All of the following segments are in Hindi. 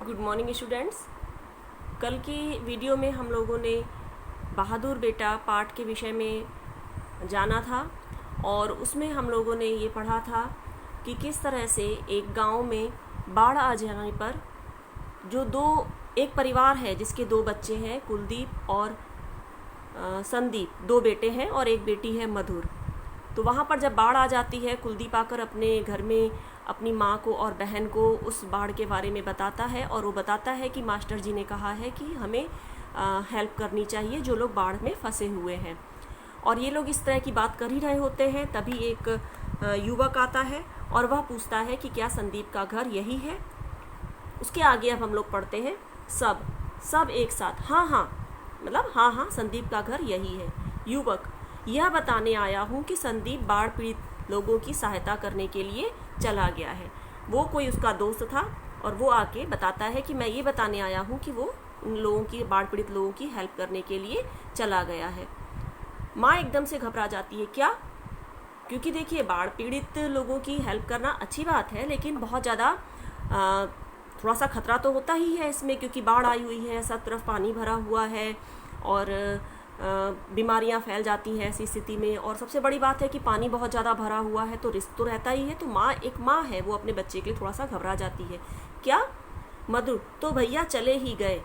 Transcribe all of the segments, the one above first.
Good morning students. कल की वीडियो में हम लोगों ने बहादुर बेटा पाठ के विषय में जाना था और उसमें हम लोगों ने ये पढ़ा था कि किस तरह से एक गांव में बाढ़ आ जाने पर एक परिवार है जिसके दो बच्चे हैं, कुलदीप और संदीप, दो बेटे हैं और एक बेटी है मधुर। तो वहाँ पर जब बाढ़ आ जाती है, कुलदीप आकर अपने घर में अपनी माँ को और बहन को उस बाढ़ के बारे में बताता है और वो बताता है कि मास्टर जी ने कहा है कि हमें हेल्प करनी चाहिए जो लोग बाढ़ में फंसे हुए हैं। और ये लोग इस तरह की बात कर ही रहे होते हैं, तभी एक युवक आता है और वह पूछता है कि क्या संदीप का घर यही है। उसके आगे अब हम लोग पढ़ते हैं सब एक साथ हाँ हाँ, मतलब हाँ संदीप का घर यही है। युवक: यह बताने आया हूँ कि संदीप बाढ़ पीड़ित लोगों की सहायता करने के लिए चला गया है। वो कोई उसका दोस्त था और वो आके बताता है कि मैं ये बताने आया हूँ कि वो उन लोगों की, बाढ़ पीड़ित लोगों की हेल्प करने के लिए चला गया है। माँ एकदम से घबरा जाती है। क्या? क्योंकि देखिए, बाढ़ पीड़ित लोगों की हेल्प करना अच्छी बात है, लेकिन बहुत ज़्यादा थोड़ा सा खतरा तो होता ही है इसमें, क्योंकि बाढ़ आई हुई है, सब तरफ पानी भरा हुआ है और बीमारियां फैल जाती हैं ऐसी स्थिति में। और सबसे बड़ी बात है कि पानी बहुत ज़्यादा भरा हुआ है तो रिस्क तो रहता ही है। तो एक माँ है, वो अपने बच्चे के लिए थोड़ा सा घबरा जाती है। क्या? मधुर: तो भैया चले ही गए।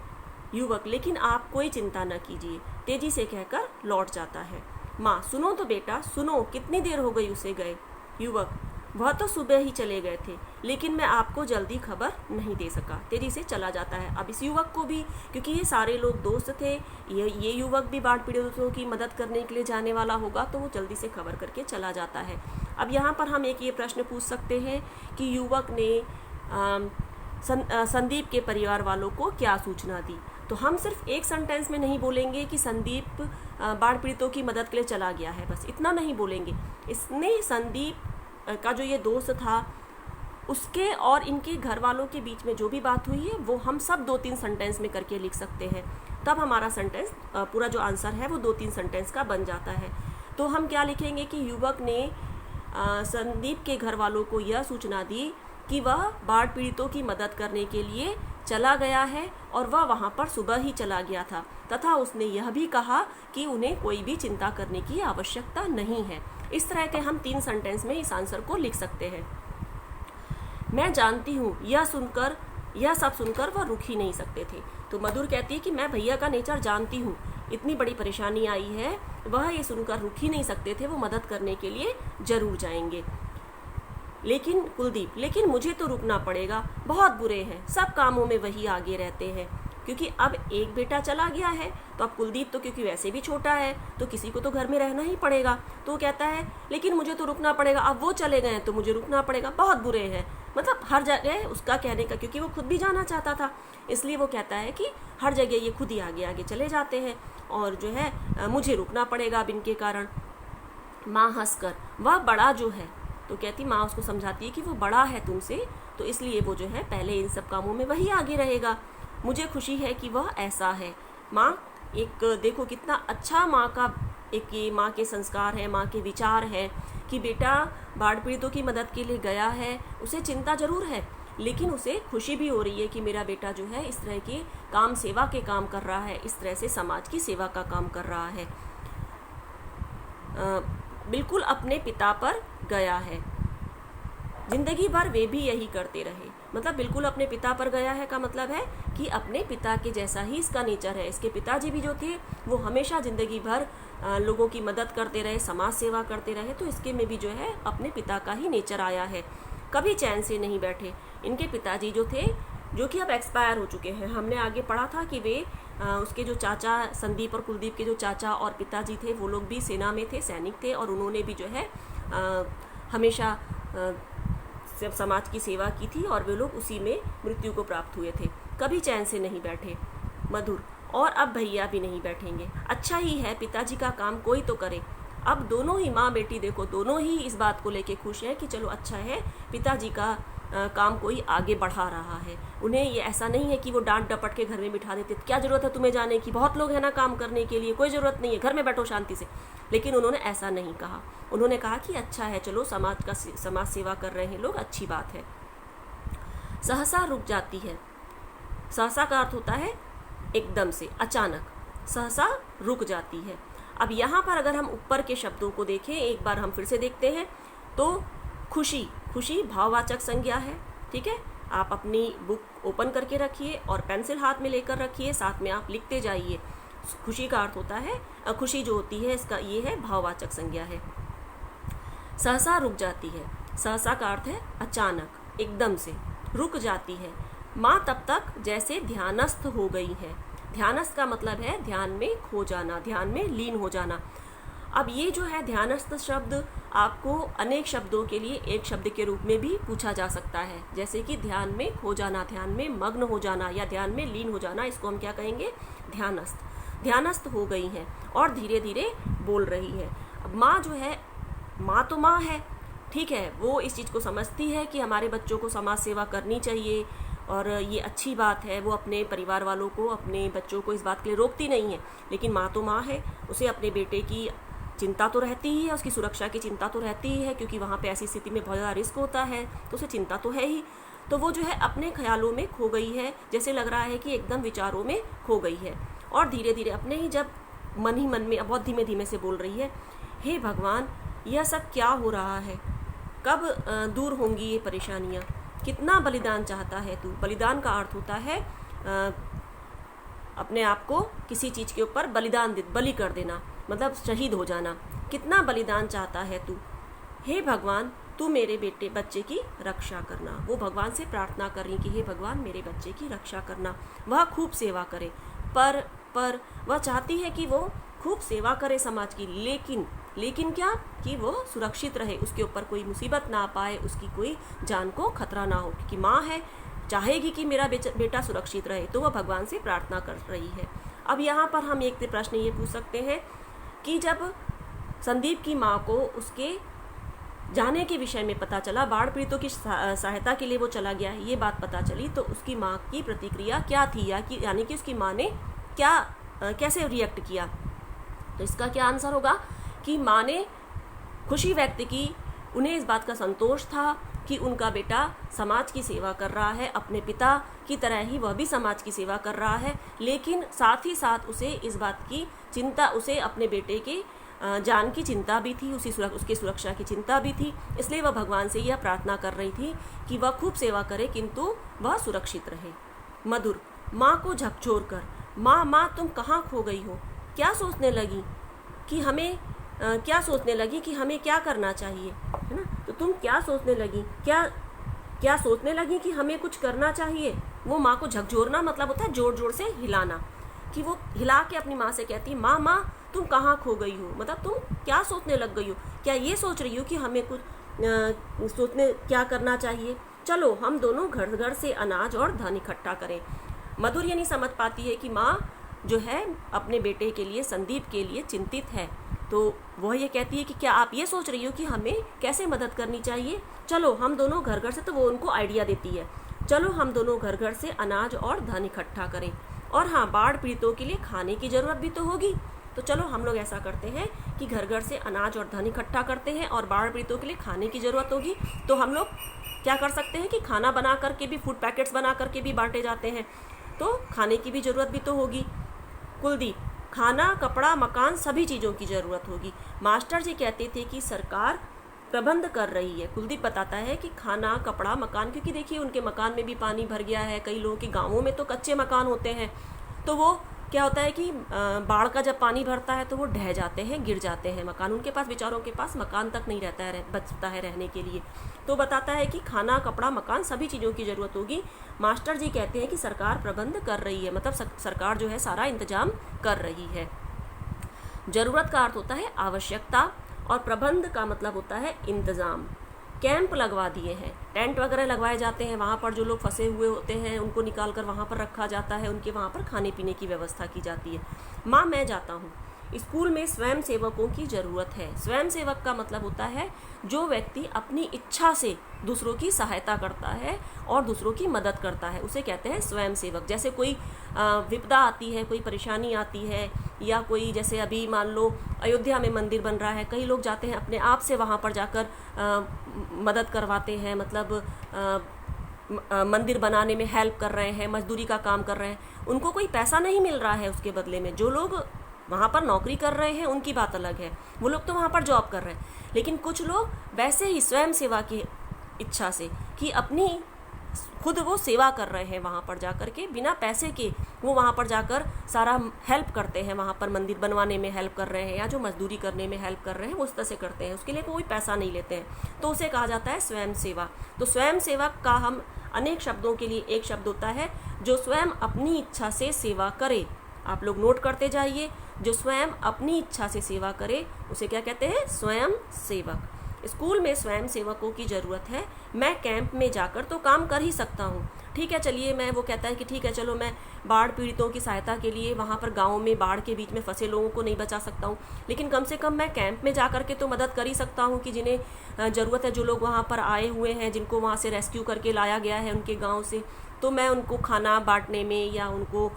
युवक: लेकिन आप कोई चिंता न कीजिए, तेजी से कहकर लौट जाता है। माँ: सुनो तो बेटा, सुनो, कितनी देर हो गई उसे गए। युवक: वह तो सुबह ही चले गए थे, लेकिन मैं आपको जल्दी खबर नहीं दे सका। तेजी से चला जाता है। अब इस युवक को भी, क्योंकि ये सारे लोग दोस्त थे, ये युवक भी बाढ़ पीड़ितों की मदद करने के लिए जाने वाला होगा, तो वो जल्दी से खबर करके चला जाता है। अब यहाँ पर हम एक ये प्रश्न पूछ सकते हैं कि युवक ने संदीप के परिवार वालों को क्या सूचना दी। तो हम सिर्फ एक सेंटेंस में नहीं बोलेंगे कि संदीप बाढ़ पीड़ितों की मदद के लिए चला गया है, बस इतना नहीं बोलेंगे। इसने संदीप का जो ये दोस्त था उसके और इनके घर वालों के बीच में जो भी बात हुई है वो हम सब 2-3 सेंटेंस में करके लिख सकते हैं। तब हमारा सेंटेंस, पूरा जो आंसर है वो 2-3 सेंटेंस का बन जाता है। तो हम क्या लिखेंगे कि युवक ने संदीप के घर वालों को यह सूचना दी कि वह बाढ़ पीड़ितों की मदद करने के लिए चला गया है और वह वहाँ पर सुबह ही चला गया था, तथा उसने यह भी कहा कि उन्हें कोई भी चिंता करने की आवश्यकता नहीं है। इस तरह के हम 3 सेंटेंस में इस आंसर को लिख सकते हैं। मैं जानती हूँ, यह सब सुनकर वह रुक ही नहीं सकते थे। तो मधुर कहती है कि मैं भैया का नेचर जानती हूँ, इतनी बड़ी परेशानी आई है, वह ये सुनकर रुक ही नहीं सकते थे, वो मदद करने के लिए जरूर जाएंगे। लेकिन कुलदीप: लेकिन मुझे तो रुकना पड़ेगा, बहुत बुरे हैं, सब कामों में वही आगे रहते हैं। क्योंकि अब एक बेटा चला गया है तो अब कुलदीप तो क्योंकि वैसे भी छोटा है तो किसी को तो घर में रहना ही पड़ेगा। तो वो कहता है लेकिन मुझे तो रुकना पड़ेगा, अब वो चले गए हैं तो मुझे रुकना पड़ेगा, बहुत बुरे हैं। मतलब हर जगह उसका कहने का, क्योंकि वो खुद भी जाना चाहता था, इसलिए वो कहता है कि हर जगह ये खुद ही आगे आगे चले जाते हैं और जो है मुझे रुकना पड़ेगा अब इनके कारण। माँ हंसकर: वह बड़ा जो है, तो कहती, माँ उसको समझाती है कि वो बड़ा है तुमसे, तो इसलिए वो जो है पहले इन सब कामों में वही आगे रहेगा। मुझे खुशी है कि वह ऐसा है। माँ एक देखो कितना अच्छा माँ का एक ये माँ के संस्कार है, माँ के विचार है कि बेटा बाढ़ पीड़ितों की मदद के लिए गया है, उसे चिंता जरूर है, लेकिन उसे खुशी भी हो रही है कि मेरा बेटा जो है इस तरह के काम, सेवा के काम कर रहा है, इस तरह से समाज की सेवा का काम कर रहा है। बिल्कुल अपने पिता पर गया है, जिंदगी भर वे भी यही करते रहे। मतलब बिल्कुल अपने पिता पर गया है का मतलब है कि अपने पिता के जैसा ही इसका नेचर है। इसके पिताजी भी जो थे वो हमेशा जिंदगी भर लोगों की मदद करते रहे, समाज सेवा करते रहे, तो इसके में भी जो है अपने पिता का ही नेचर आया है। कभी चैन से नहीं बैठे। इनके पिताजी जो थे, जो कि अब एक्सपायर हो चुके हैं, हमने आगे पढ़ा था कि वे उसके जो चाचा, संदीप और कुलदीप के जो चाचा और पिताजी थे, वो लोग भी सेना में थे, सैनिक थे, और उन्होंने भी जो है हमेशा समाज की सेवा की थी और वे लोग उसी में मृत्यु को प्राप्त हुए थे। कभी चैन से नहीं बैठे। मधुर: और अब भैया भी नहीं बैठेंगे। अच्छा ही है, पिताजी का काम कोई तो करे। अब दोनों ही माँ बेटी देखो, दोनों ही इस बात को लेके खुश हैं कि चलो अच्छा है, पिताजी का काम कोई आगे बढ़ा रहा है। उन्हें ये ऐसा नहीं है कि वो डांट डपट के घर में बिठा देते, क्या जरूरत है तुम्हें जाने की, बहुत लोग हैं ना काम करने के लिए, कोई ज़रूरत नहीं है, घर में बैठो शांति से। लेकिन उन्होंने ऐसा नहीं कहा। उन्होंने कहा कि अच्छा है, चलो समाज सेवा कर रहे हैं लोग, अच्छी बात है। सहसा रुक जाती है। सहसा का अर्थ होता है एकदम से, अचानक, सहसा रुक जाती है। अब यहाँ पर अगर हम ऊपर के शब्दों को देखें, एक बार हम फिर से देखते हैं, तो खुशी, खुशी भाववाचक संज्ञा है, ठीक है। आप अपनी बुक ओपन करके रखिए और पेंसिल हाथ में लेकर रखिए, साथ में आप लिखते जाइए। खुशी का अर्थ होता है, खुशी जो होती है इसका ये है भाववाचक संज्ञा है। सहसा रुक जाती है, सहसा का अर्थ है अचानक, एकदम से, रुक जाती है। माँ तब तक जैसे ध्यानस्थ हो गई है। ध्यानस्थ का मतलब है ध्यान में खो जाना, ध्यान में लीन हो जाना। अब ये जो है ध्यानस्थ शब्द आपको अनेक शब्दों के लिए एक शब्द के रूप में भी पूछा जा सकता है, जैसे कि ध्यान में खो जाना, ध्यान में मग्न हो जाना या ध्यान में लीन हो जाना, इसको हम क्या कहेंगे, ध्यानस्थ। ध्यानस्थ हो गई हैं और धीरे धीरे बोल रही है। अब माँ जो है, माँ तो माँ है, ठीक है, वो इस चीज़ को समझती है कि हमारे बच्चों को समाज सेवा करनी चाहिए और ये अच्छी बात है। वो अपने परिवार वालों को, अपने बच्चों को इस बात के लिए रोकती नहीं है, लेकिन माँ तो माँ है, उसे अपने बेटे की चिंता तो रहती ही है, उसकी सुरक्षा की चिंता तो रहती ही है, क्योंकि वहाँ पे ऐसी स्थिति में बहुत ज़्यादा रिस्क होता है, तो उसे चिंता तो है ही। तो वो जो है अपने ख्यालों में खो गई है, जैसे लग रहा है कि एकदम विचारों में खो गई है, और धीरे धीरे अपने ही जब मन ही मन में बहुत धीमे धीमे से बोल रही है, हे भगवान, यह सब क्या हो रहा है, कब दूर होंगी ये परेशानियाँ, कितना बलिदान चाहता है तू। बलिदान का अर्थ होता है अपने आप को किसी चीज़ के ऊपर बलि कर देना, मतलब शहीद हो जाना। कितना बलिदान चाहता है तू, हे भगवान तू मेरे बच्चे की रक्षा करना। वो भगवान से प्रार्थना कर रही कि हे भगवान मेरे बच्चे की रक्षा करना, वह खूब सेवा करे। पर वह चाहती है कि वो खूब सेवा करे समाज की, लेकिन क्या, कि वो सुरक्षित रहे, उसके ऊपर कोई मुसीबत ना पाए, उसकी कोई जान को खतरा ना हो, क्योंकि माँ है, चाहेगी कि मेरा बेटा सुरक्षित रहे, तो वह भगवान से प्रार्थना कर रही है। अब यहाँ पर हम एक प्रश्न ये पूछ सकते हैं कि जब संदीप की माँ को उसके जाने के विषय में पता चला, बाढ़ पीड़ितों की सहायता के लिए वो चला गया, ये बात पता चली, तो उसकी माँ की प्रतिक्रिया क्या थी, यानी कि उसकी माँ ने कैसे रिएक्ट किया। तो इसका क्या आंसर होगा कि माँ ने खुशी व्यक्त की, उन्हें इस बात का संतोष था कि उनका बेटा समाज की सेवा कर रहा है, अपने पिता की तरह ही वह भी समाज की सेवा कर रहा है, लेकिन साथ ही साथ उसे इस बात की चिंता, उसे अपने बेटे के जान की चिंता भी थी, उसकी सुरक्षा की चिंता भी थी। इसलिए वह भगवान से यह प्रार्थना कर रही थी कि वह खूब सेवा करे, किंतु वह सुरक्षित रहे। मधुर, माँ को झकझोर कर, माँ तुम कहाँ खो गई हो, क्या सोचने लगी कि हमें क्या करना चाहिए, है ना। तो तुम क्या सोचने लगी, क्या सोचने लगी कि हमें कुछ करना चाहिए। वो माँ को झकझोरना मतलब होता है जोर जोर से हिलाना, कि वो हिला के अपनी माँ से कहती, माँ तुम कहाँ खो गई हो, मतलब तुम क्या सोचने लग गई हो, क्या ये सोच रही हो कि हमें कुछ क्या करना चाहिए। चलो हम दोनों घर घर से अनाज और धन इकट्ठा करें। मधुर ये नहीं समझ पाती है कि माँ जो है अपने बेटे के लिए, संदीप के लिए चिंतित है, तो वह ये कहती है कि क्या आप ये सोच रही हो कि हमें कैसे मदद करनी चाहिए। चलो हम दोनों घर घर से, तो वो उनको आइडिया देती है, चलो हम दोनों घर घर से अनाज और धन इकट्ठा करें, और हाँ बाढ़ पीड़ितों के लिए खाने की ज़रूरत भी तो होगी, तो चलो हम लोग ऐसा करते हैं कि घर घर से अनाज और धन इकट्ठा करते हैं, और बाढ़ पीड़ितों के लिए खाने की ज़रूरत होगी, तो हम लोग क्या कर सकते हैं कि खाना बना करके भी, फूड पैकेट्स बना करके भी बांटे जाते हैं, तो खाने की भी ज़रूरत भी तो होगी। कुलदीप, खाना, कपड़ा, मकान, सभी चीज़ों की ज़रूरत होगी। मास्टर जी कहते थे कि सरकार प्रबंध कर रही है। कुलदीप बताता है कि खाना, कपड़ा, मकान, क्योंकि देखिए उनके मकान में भी पानी भर गया है, कई लोगों के गाँवों में तो कच्चे मकान होते हैं, तो वो क्या होता है कि बाढ़ का जब पानी भरता है तो वो ढह जाते हैं, गिर जाते हैं मकान, उनके पास, बेचारों के पास मकान तक नहीं रहता है, बचता है रहने के लिए। तो बताता है कि खाना, कपड़ा, मकान, सभी चीज़ों की ज़रूरत होगी। मास्टर जी कहते हैं कि सरकार प्रबंध कर रही है, मतलब सरकार जो है सारा इंतजाम कर रही है। ज़रूरत का अर्थ होता है आवश्यकता, और प्रबंध का मतलब होता है इंतज़ाम। कैंप लगवा दिए हैं, टेंट वगैरह लगवाए जाते हैं, वहाँ पर जो लोग फंसे हुए होते हैं उनको निकाल कर वहाँ पर रखा जाता है, उनके वहाँ पर खाने पीने की व्यवस्था की जाती है। माँ मैं जाता हूँ, स्कूल में स्वयं सेवकों की ज़रूरत है। स्वयं सेवक का मतलब होता है जो व्यक्ति अपनी इच्छा से दूसरों की सहायता करता है और दूसरों की मदद करता है, उसे कहते हैं स्वयं सेवक। जैसे कोई विपदा आती है, कोई परेशानी आती है, या कोई, जैसे अभी मान लो अयोध्या में मंदिर बन रहा है, कई लोग जाते हैं अपने आप से वहाँ पर जाकर मदद करवाते हैं, मतलब मंदिर बनाने में हेल्प कर रहे हैं, मजदूरी का काम कर रहे हैं, उनको कोई पैसा नहीं मिल रहा है उसके बदले में। जो लोग वहाँ पर नौकरी कर रहे हैं उनकी बात अलग है, वो लोग तो वहाँ पर जॉब कर रहे हैं। लेकिन कुछ लोग वैसे ही स्वयं सेवा की इच्छा से कि अपनी खुद वो सेवा कर रहे हैं, वहाँ पर जाकर के बिना पैसे के वो वहाँ पर जाकर सारा हेल्प करते हैं, वहाँ पर मंदिर बनवाने में हेल्प कर रहे हैं या जो मजदूरी करने में हेल्प कर रहे हैं वो उस तरह से करते हैं, उसके लिए कोई पैसा नहीं लेते हैं, तो उसे कहा जाता है स्वयं सेवा। तो स्वयं सेवा का हम अनेक शब्दों के लिए एक शब्द होता है जो स्वयं अपनी इच्छा से सेवा करे। आप लोग नोट करते जाइए, जो स्वयं अपनी इच्छा से सेवा करे उसे क्या कहते हैं? स्वयं सेवक। स्कूल में स्वयं सेवकों की ज़रूरत है। मैं कैंप में जाकर तो काम कर ही सकता हूँ, ठीक है, चलिए मैं वो कहता है कि ठीक है चलो मैं बाढ़ पीड़ितों की सहायता के लिए वहाँ पर गाँव में बाढ़ के बीच में फंसे लोगों को नहीं बचा सकता हूँ, लेकिन कम से कम मैं कैंप में जाकर के तो मदद कर ही सकता हूँ कि जिन्हें ज़रूरत है, जो लोग वहाँ पर आए हुए हैं, जिनको वहाँ से रेस्क्यू करके लाया गया है उनके गाँव से, तो मैं उनको खाना बांटने में या उनको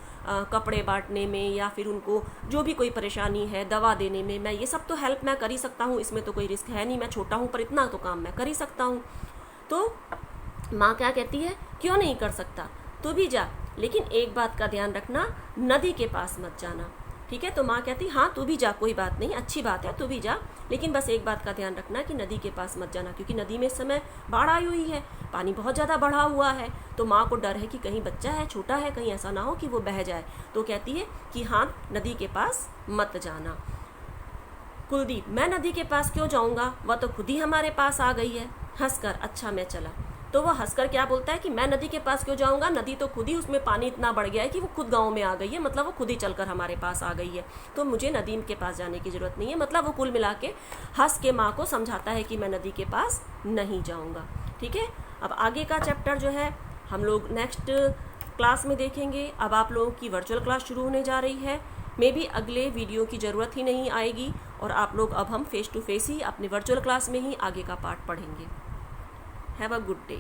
कपड़े बांटने में या फिर उनको जो भी कोई परेशानी है दवा देने में, मैं ये सब तो हेल्प मैं कर ही सकता हूँ, इसमें तो कोई रिस्क है नहीं, मैं छोटा हूँ पर इतना तो काम मैं कर ही सकता हूँ। तो माँ क्या कहती है? क्यों नहीं कर सकता, तू भी जा, लेकिन एक बात का ध्यान रखना, नदी के पास मत जाना, ठीक है। तो माँ कहती हाँ तू भी जा, कोई बात नहीं, अच्छी बात है, तू भी जा, लेकिन बस एक बात का ध्यान रखना कि नदी के पास मत जाना, क्योंकि नदी में इस समय बाढ़ आई हुई है, पानी बहुत ज़्यादा बढ़ा हुआ है। तो माँ को डर है कि कहीं बच्चा है, छोटा है, कहीं ऐसा ना हो कि वो बह जाए, तो कहती है कि हाँ नदी के पास मत जाना। कुलदीप, मैं नदी के पास क्यों जाऊँगा, वह तो खुद ही हमारे पास आ गई है। हंसकर, अच्छा मैं चला। तो वह हंसकर क्या बोलता है कि मैं नदी के पास क्यों जाऊँगा, नदी तो खुद ही, उसमें पानी इतना बढ़ गया है कि वो खुद गाँव में आ गई है, मतलब वो खुद ही चलकर हमारे पास आ गई है, तो मुझे नदी के पास जाने की ज़रूरत नहीं है। मतलब वो कुल मिला के हंस के माँ को समझाता है कि मैं नदी के पास नहीं जाऊँगा, ठीक है। अब आगे का चैप्टर जो है हम लोग नेक्स्ट क्लास में देखेंगे। अब आप लोगों की वर्चुअल क्लास शुरू होने जा रही है, मे बी अगले वीडियो की ज़रूरत ही नहीं आएगी और आप लोग अब हम फेस टू फेस ही अपने वर्चुअल क्लास में ही आगे का पार्ट पढ़ेंगे। Have a good day.